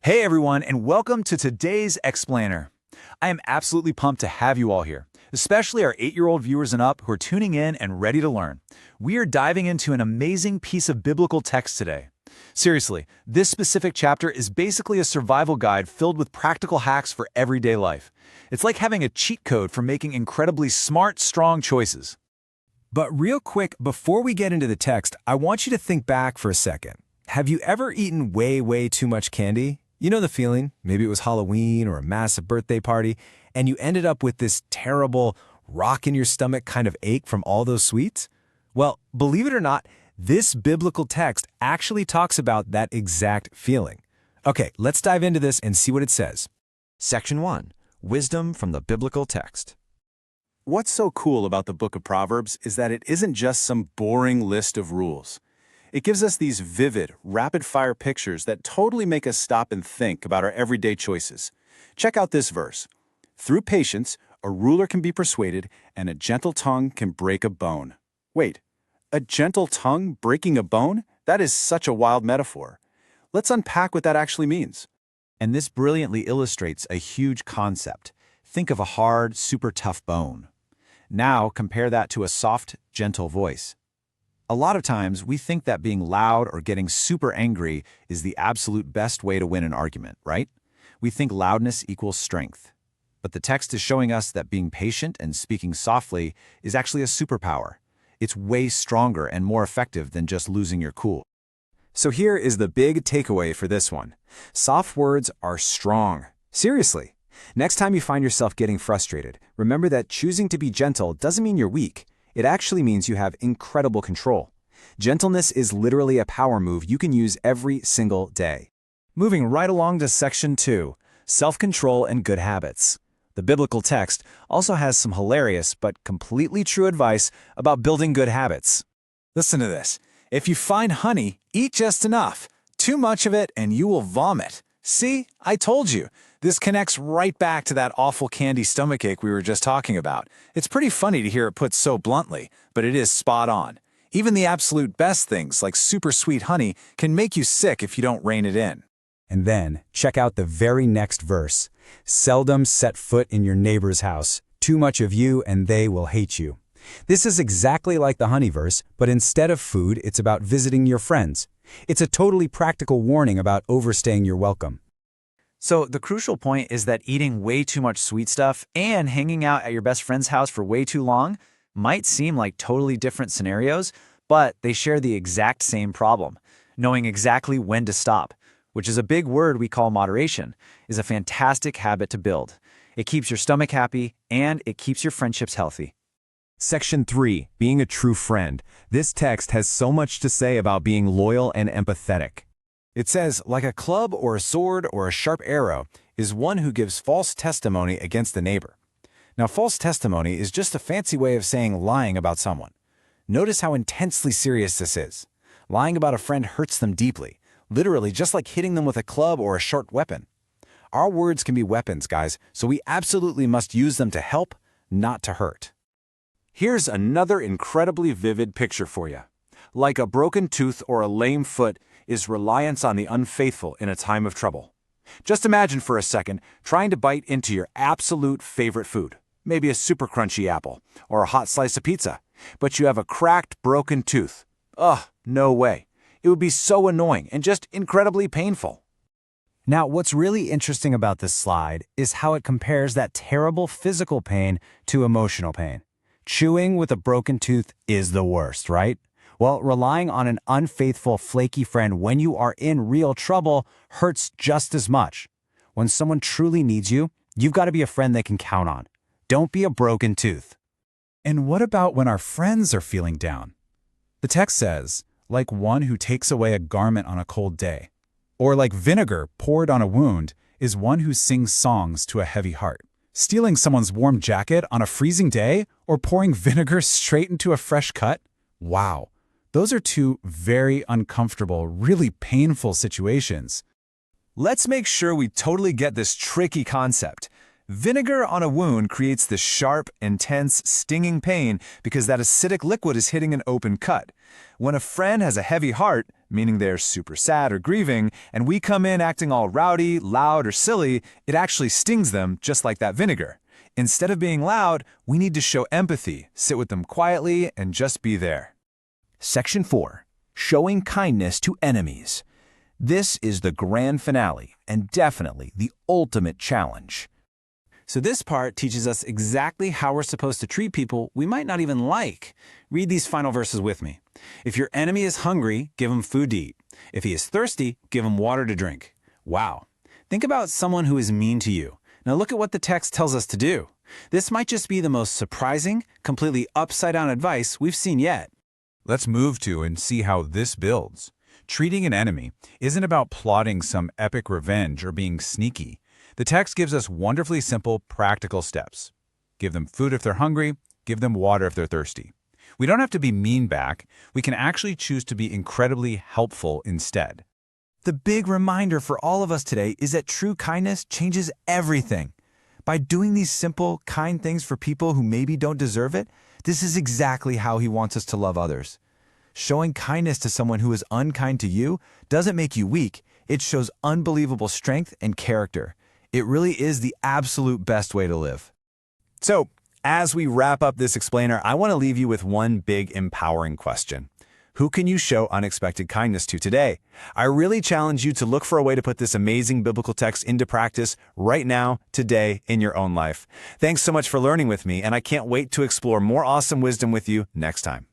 Hey everyone, and welcome to today's Explainer. I am absolutely pumped to have you all here, especially our 8-year-old viewers and up who are tuning in and ready to learn. We are diving into an amazing piece of biblical text today. Seriously, this specific chapter is basically a survival guide filled with practical hacks for everyday life. It's like having a cheat code for making incredibly smart, strong choices. But real quick, before we get into the text, I want you to think back for a second. Have you ever eaten way too much candy? You know the feeling, maybe it was Halloween or a massive birthday party, and you ended up with this terrible rock-in-your-stomach kind of ache from all those sweets? Well, believe it or not, this biblical text actually talks about that exact feeling. Okay, let's dive into this and see what it says. Section 1. Wisdom from the biblical text. What's so cool about the book of Proverbs is that it isn't just some boring list of rules. It gives us these vivid, rapid-fire pictures that totally make us stop and think about our everyday choices. Check out this verse. Through patience, a ruler can be persuaded, and a gentle tongue can break a bone. Wait, a gentle tongue breaking a bone? That is such a wild metaphor. Let's unpack what that actually means. And this brilliantly illustrates a huge concept. Think of a hard, super tough bone. Now compare that to a soft, gentle voice. A lot of times, we think that being loud or getting super angry is the absolute best way to win an argument, right? We think loudness equals strength. But the text is showing us that being patient and speaking softly is actually a superpower. It's way stronger and more effective than just losing your cool. So here is the big takeaway for this one. Soft words are strong. Seriously. Next time you find yourself getting frustrated, remember that choosing to be gentle doesn't mean you're weak. It actually means you have incredible control. Gentleness is literally a power move you can use every single day. Moving right along to Section 2, Self-Control and Good Habits. The biblical text also has some hilarious but completely true advice about building good habits. Listen to this. If you find honey, eat just enough. Too much of it and you will vomit. See, I told you. This connects right back to that awful candy stomachache we were just talking about. It's pretty funny to hear it put so bluntly, but it is spot on. Even the absolute best things like super sweet honey can make you sick if you don't rein it in. And then, check out the very next verse. Seldom set foot in your neighbor's house. Too much of you and they will hate you. This is exactly like the honey verse, but instead of food, it's about visiting your friends. It's a totally practical warning about overstaying your welcome. So the crucial point is that eating way too much sweet stuff and hanging out at your best friend's house for way too long might seem like totally different scenarios, but they share the exact same problem. Knowing exactly when to stop, which is a big word we call moderation, is a fantastic habit to build. It keeps your stomach happy and it keeps your friendships healthy. Section 3, Being a True Friend. This text has so much to say about being loyal and empathetic. It says, like a club or a sword or a sharp arrow is one who gives false testimony against the neighbor. Now, false testimony is just a fancy way of saying lying about someone. Notice how intensely serious this is. Lying about a friend hurts them deeply, literally just like hitting them with a club or a sharp weapon. Our words can be weapons, guys, so we absolutely must use them to help, not to hurt. Here's another incredibly vivid picture for you. Like a broken tooth or a lame foot is reliance on the unfaithful in a time of trouble. Just imagine for a second trying to bite into your absolute favorite food, maybe a super crunchy apple or a hot slice of pizza, but you have a cracked, broken tooth. Ugh, no way. It would be so annoying and just incredibly painful. Now, what's really interesting about this slide is how it compares that terrible physical pain to emotional pain. Chewing with a broken tooth is the worst, right? Well, relying on an unfaithful, flaky friend when you are in real trouble hurts just as much. When someone truly needs you, you've got to be a friend they can count on. Don't be a broken tooth. And what about when our friends are feeling down? The text says, like one who takes away a garment on a cold day. Or like vinegar poured on a wound is one who sings songs to a heavy heart. Stealing someone's warm jacket on a freezing day or pouring vinegar straight into a fresh cut? Wow. Those are two very uncomfortable, really painful situations. Let's make sure we totally get this tricky concept. Vinegar on a wound creates this sharp, intense, stinging pain because that acidic liquid is hitting an open cut. When a friend has a heavy heart, meaning they're super sad or grieving, and we come in acting all rowdy, loud, or silly, it actually stings them just like that vinegar. Instead of being loud, we need to show empathy, sit with them quietly, and just be there. Section 4. Showing kindness to enemies. This is the grand finale and definitely the ultimate challenge. So this part teaches us exactly how we're supposed to treat people we might not even like. Read these final verses with me. If your enemy is hungry, give him food to eat. If he is thirsty, give him water to drink. Wow. Think about someone who is mean to you. Now look at what the text tells us to do. This might just be the most surprising, completely upside-down advice we've seen yet. Let's move to and see how this builds. Treating an enemy isn't about plotting some epic revenge or being sneaky. The text gives us wonderfully simple, practical steps. Give them food if they're hungry, give them water if they're thirsty. We don't have to be mean back. We can actually choose to be incredibly helpful instead. The big reminder for all of us today is that true kindness changes everything. By doing these simple, kind things for people who maybe don't deserve it, this is exactly how He wants us to love others. Showing kindness to someone who is unkind to you doesn't make you weak. It shows unbelievable strength and character. It really is the absolute best way to live. So, as we wrap up this explainer, I want to leave you with one big empowering question. Who can you show unexpected kindness to today? I really challenge you to look for a way to put this amazing biblical text into practice right now, today, in your own life. Thanks so much for learning with me, and I can't wait to explore more awesome wisdom with you next time.